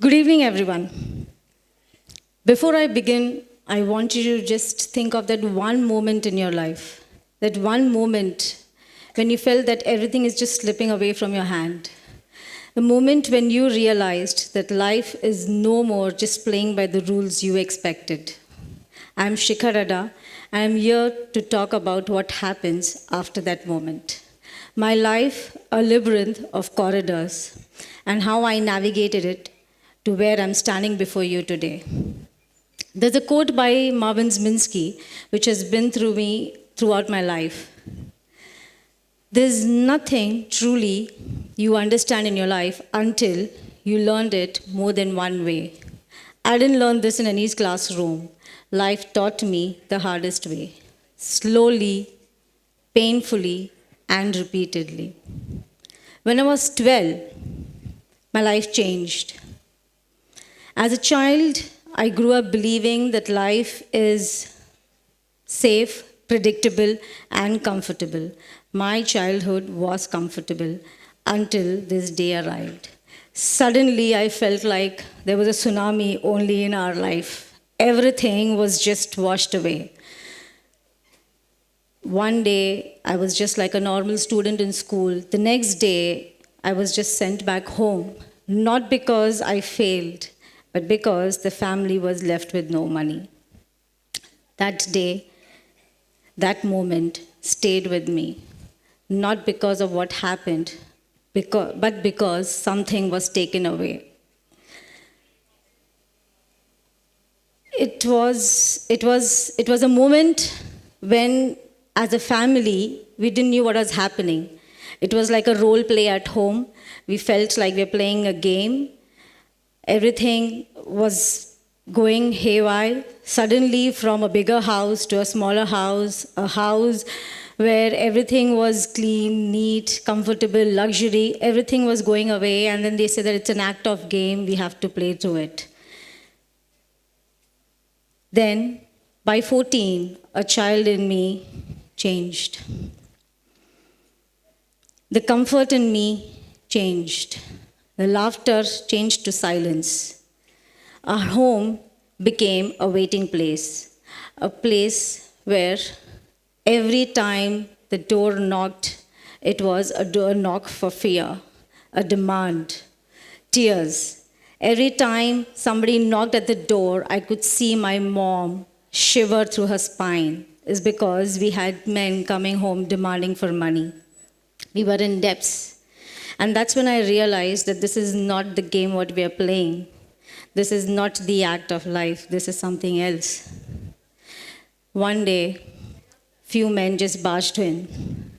Good evening, everyone. Before I begin, I want you to just think of that one moment in your life, that one moment when you felt that everything is just slipping away from your hand. The moment when you realized that life is no more just playing by the rules you expected. I'm Shikha Rada. I'm here to talk about what happens after that moment. My life, a labyrinth of corridors, and how I navigated it to where I'm standing before you today. There's a quote by Marvin Minsky, which has been through me throughout my life. There's nothing truly you understand in your life until you learned it more than one way. I didn't learn this in any classroom. Life taught me the hardest way. Slowly, painfully, and repeatedly. When I was 12, my life changed. As a child, I grew up believing that life is safe, predictable, and comfortable. My childhood was comfortable until this day arrived. Suddenly, I felt like there was a tsunami only in our life. Everything was just washed away. One day, I was just like a normal student in school. The next day, I was just sent back home, not because I failed, but because the family was left with no money. That day, that moment stayed with me, not because of what happened, but because something was taken away. It was a moment when, as a family, we didn't know what was happening. It was like a role play at home. We felt like we were playing a game. Everything was going haywire. Suddenly, from a bigger house to a house where everything was clean, neat, comfortable, luxury, everything was going away. And then they said that it's an act of game, we have to play through it. Then, by 14, a child in me changed. The comfort in me changed. The laughter changed to silence. Our home became a waiting place, a place where every time the door knocked, it was a door knock for fear, a demand, tears. Every time somebody knocked at the door, I could see my mom shiver through her spine. Is because we had men coming home demanding for money. We were in debts. And that's when I realized that this is not the game what we are playing. This is not the act of life. This is something else. One day, few men just barged in.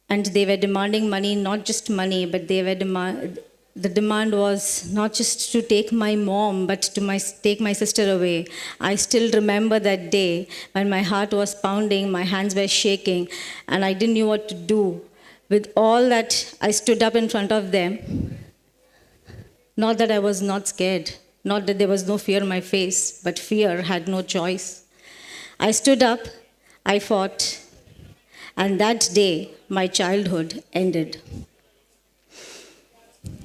And they were demanding money, not just money, but the demand was not just to take my mom, but to take my sister away. I still remember that day when my heart was pounding, my hands were shaking, and I didn't know what to do. With all that, I stood up in front of them. Not that I was not scared, not that there was no fear in my face, but fear had no choice. I stood up, I fought, and that day, my childhood ended.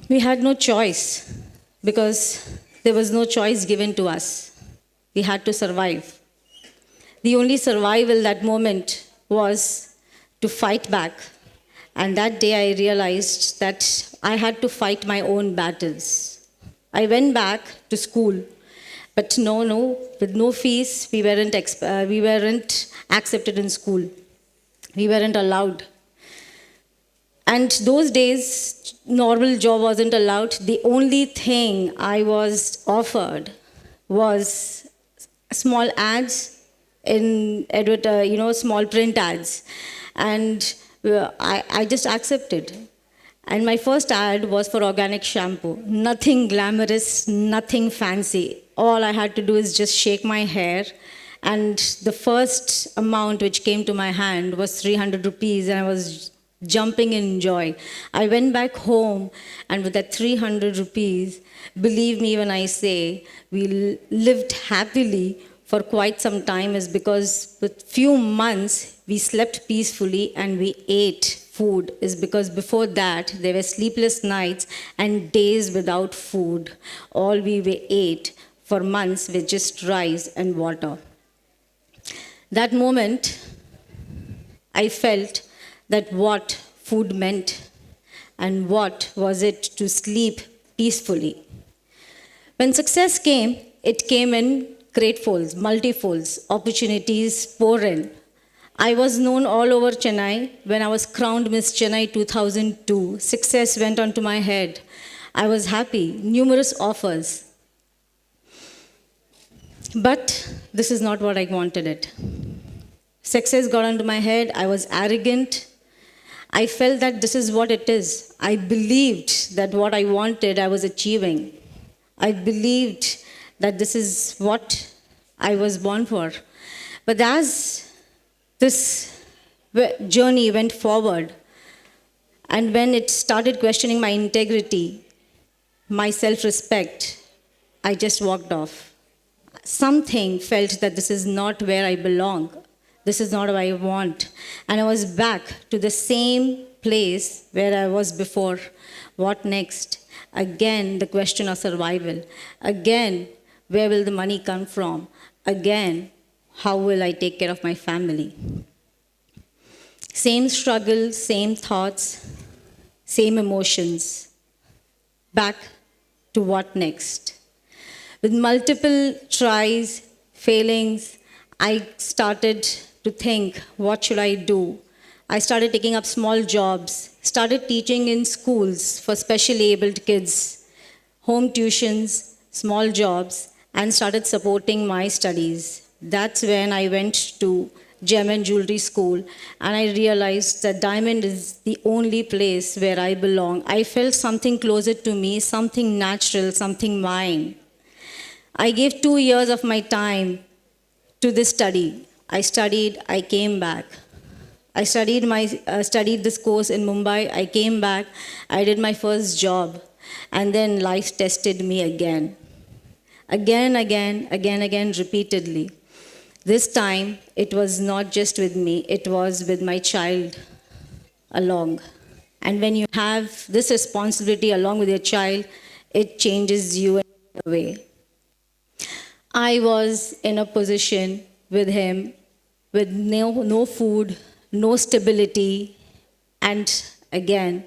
We had no choice because there was no choice given to us. We had to survive. The only survival that moment was to fight back. And that day I realized that I had to fight my own battles. I went back to school, but no, with no fees, we weren't accepted in school. We weren't allowed. And those days, normal job wasn't allowed. The only thing I was offered was small ads small print ads. And I just accepted. And my first ad was for organic shampoo. Nothing glamorous, nothing fancy. All I had to do is just shake my hair. And the first amount which came to my hand was 300 rupees, and I was jumping in joy. I went back home, and with that 300 rupees, believe me when I say, we lived happily for quite some time, is because with few months, we slept peacefully and we ate food is because before that, there were sleepless nights and days without food. All we ate for months with just rice and water. That moment, I felt that what food meant and what was it to sleep peacefully. When success came, it came in greatfolds, multifolds, opportunities pour in. I was known all over Chennai when I was crowned Miss Chennai 2002. Success went onto my head. I was happy, numerous offers. But this is not what I wanted it. Success got onto my head. I was arrogant. I felt that this is what it is. I believed that what I wanted, I was achieving. I believed that this is what I was born for. But as this journey went forward, and when it started questioning my integrity, my self-respect, I just walked off. Something felt that this is not where I belong. This is not what I want. And I was back to the same place where I was before. What next? Again, the question of survival. Again, where will the money come from? Again, how will I take care of my family? Same struggle, same thoughts, same emotions. Back to what next? With multiple tries, failings, I started to think, what should I do? I started taking up small jobs, started teaching in schools for specially abled kids, home tuitions, small jobs, and started supporting my studies. That's when I went to Gem and Jewelry School, and I realized that diamond is the only place where I belong. I felt something closer to me, something natural, something mine. I gave 2 years of my time to this study. I studied, I came back. I studied this course in Mumbai, I came back, I did my first job, and then life tested me again. Again, repeatedly. This time, it was not just with me, it was with my child along. And when you have this responsibility along with your child, it changes you in a way. I was in a position with him with no food, no stability, and again,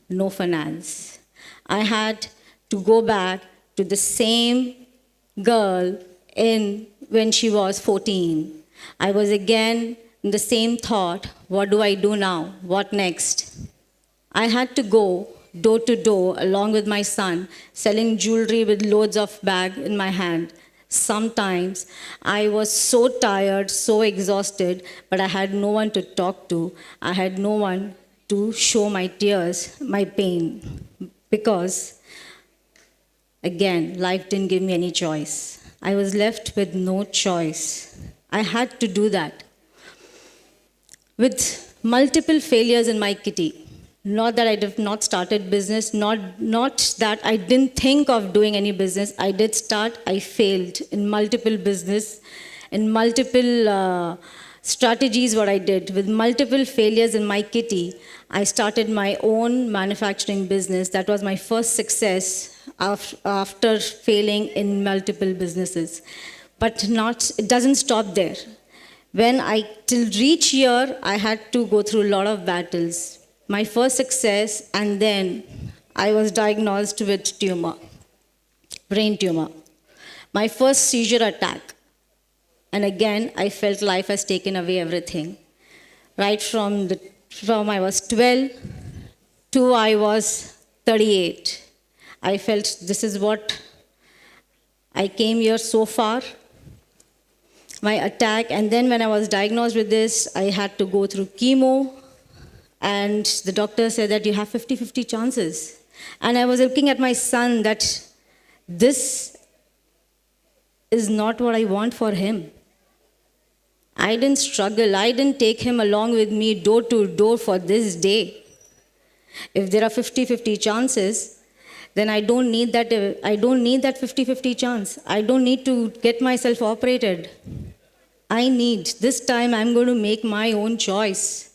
no finance. I had to go back to the same girl when she was 14. I was again in the same thought, what do I do now? What next? I had to go door to door along with my son, selling jewelry with loads of bag in my hand. Sometimes I was so tired, so exhausted, but I had no one to talk to. I had no one to show my tears, my pain, because, again, life didn't give me any choice. I was left with no choice. I had to do that. With multiple failures in my kitty, not that I have not started business, not that I didn't think of doing any business. I did start, I failed in multiple business, in multiple strategies what I did. With multiple failures in my kitty, I started my own manufacturing business. That was my first success after failing in multiple businesses. But it doesn't stop there. Till reach here, I had to go through a lot of battles. My first success, and then I was diagnosed with tumor, brain tumor. My first seizure attack. And again, I felt life has taken away everything. Right from I was 12 to I was 38. I felt this is what I came here so far. My attack, and then when I was diagnosed with this, I had to go through chemo. And the doctor said that you have 50-50 chances. And I was looking at my son that this is not what I want for him. I didn't struggle. I didn't take him along with me door to door for this day. If there are 50-50 chances, then I don't need that 50-50 chance. I don't need to get myself operated. This time I'm going to make my own choice.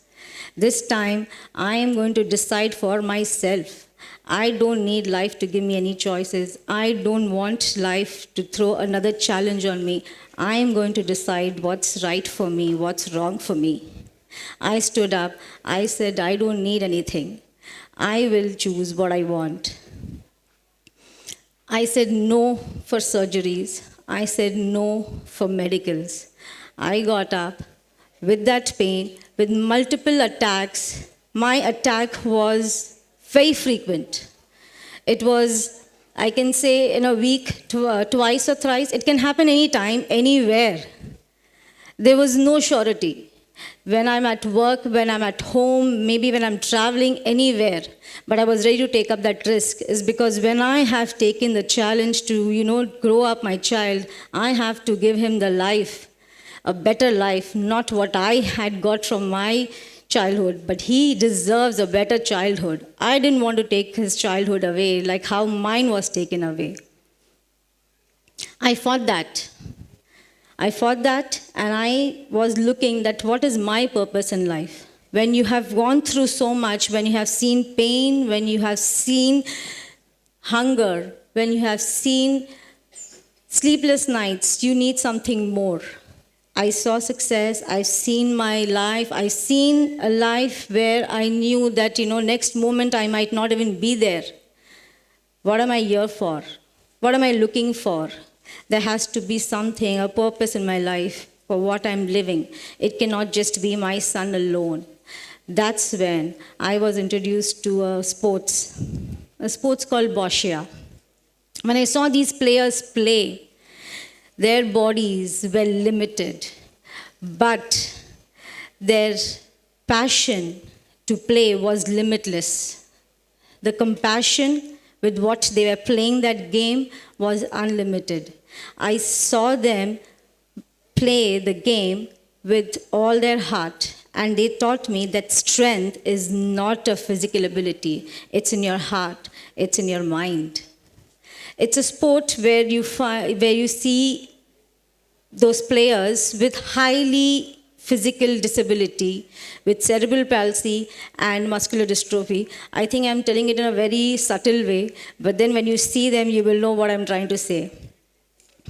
This time, I am going to decide for myself. I don't need life to give me any choices. I don't want life to throw another challenge on me. I am going to decide what's right for me, what's wrong for me. I stood up. I said, I don't need anything. I will choose what I want. I said no for surgeries. I said no for medicals. I got up with that pain, with multiple attacks. My attack was very frequent. It was, I can say, in a week, twice or thrice. It can happen anytime, anywhere. There was no surety. When I'm at work, when I'm at home, maybe when I'm traveling, anywhere. But I was ready to take up that risk is because when I have taken the challenge to, grow up my child, I have to give him the life, a better life, not what I had got from my childhood, but he deserves a better childhood. I didn't want to take his childhood away like how mine was taken away. I fought that. And I was looking at what is my purpose in life. When you have gone through so much, when you have seen pain, when you have seen hunger, when you have seen sleepless nights, you need something more. I saw success, I've seen my life, I've seen a life where I knew that, next moment I might not even be there. What am I here for? What am I looking for? There has to be something, a purpose in my life for what I'm living. It cannot just be my son alone. That's when I was introduced to a sports called Boscia. When I saw these players play, their bodies were limited, but their passion to play was limitless. The compassion with what they were playing that game was unlimited. I saw them play the game with all their heart, and they taught me that strength is not a physical ability. It's in your heart, it's in your mind. It's a sport where you see those players with highly physical disability, with cerebral palsy and muscular dystrophy. I think I'm telling it in a very subtle way, but then when you see them, you will know what I'm trying to say.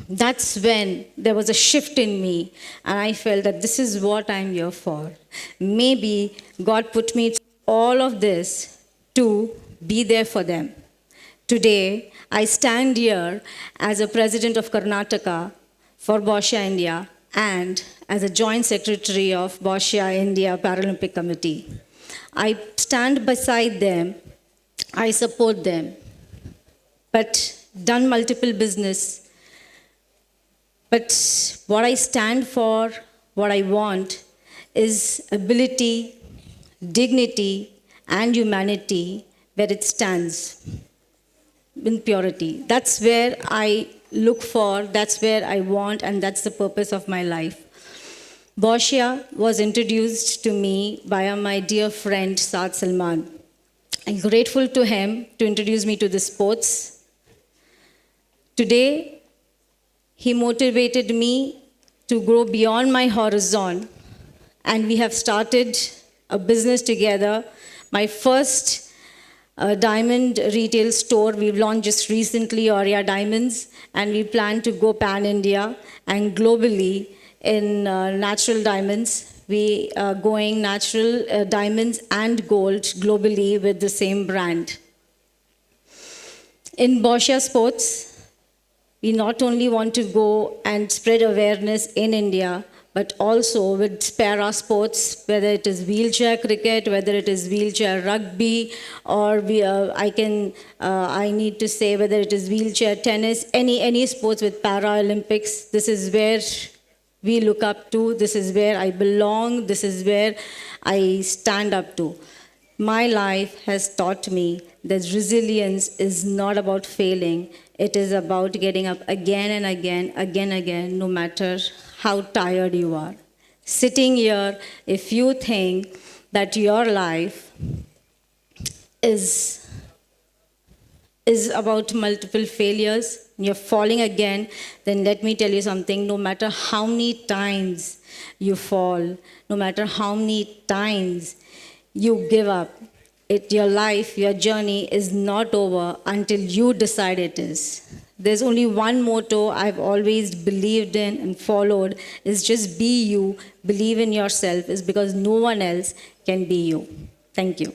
That's when there was a shift in me, and I felt that this is what I'm here for. Maybe God put me through all of this to be there for them. Today, I stand here as a president of Karnataka for Boscia India and as a joint secretary of Boscia India Paralympic Committee. I stand beside them, I support them, but done multiple business. But what I stand for, what I want, is ability, dignity, and humanity where it stands in purity. That's where I look for, that's where I want, and that's the purpose of my life. Boscia was introduced to me by my dear friend Saad Salman. I'm grateful to him to introduce me to the sports. Today, he motivated me to grow beyond my horizon, and we have started a business together. My first diamond retail store we've launched just recently, Aurea Diamonds, and we plan to go pan-India and globally in natural diamonds. We are going natural diamonds and gold globally with the same brand. In Boscia Sports, we not only want to go and spread awareness in India, but also with para sports, whether it is wheelchair cricket, whether it is wheelchair rugby, or I need to say whether it is wheelchair tennis, any sports with Paralympics. This is where we look up to. This is where I belong. This is where I stand up to. My life has taught me that resilience is not about failing. It is about getting up again and again, no matter how tired you are. Sitting here, if you think that your life is about multiple failures, you're falling again, then let me tell you something. No matter how many times you fall, no matter how many times you give up. Your life, your journey is not over until you decide it is. There's only one motto I've always believed in and followed is just be you, believe in yourself, is because no one else can be you. Thank you.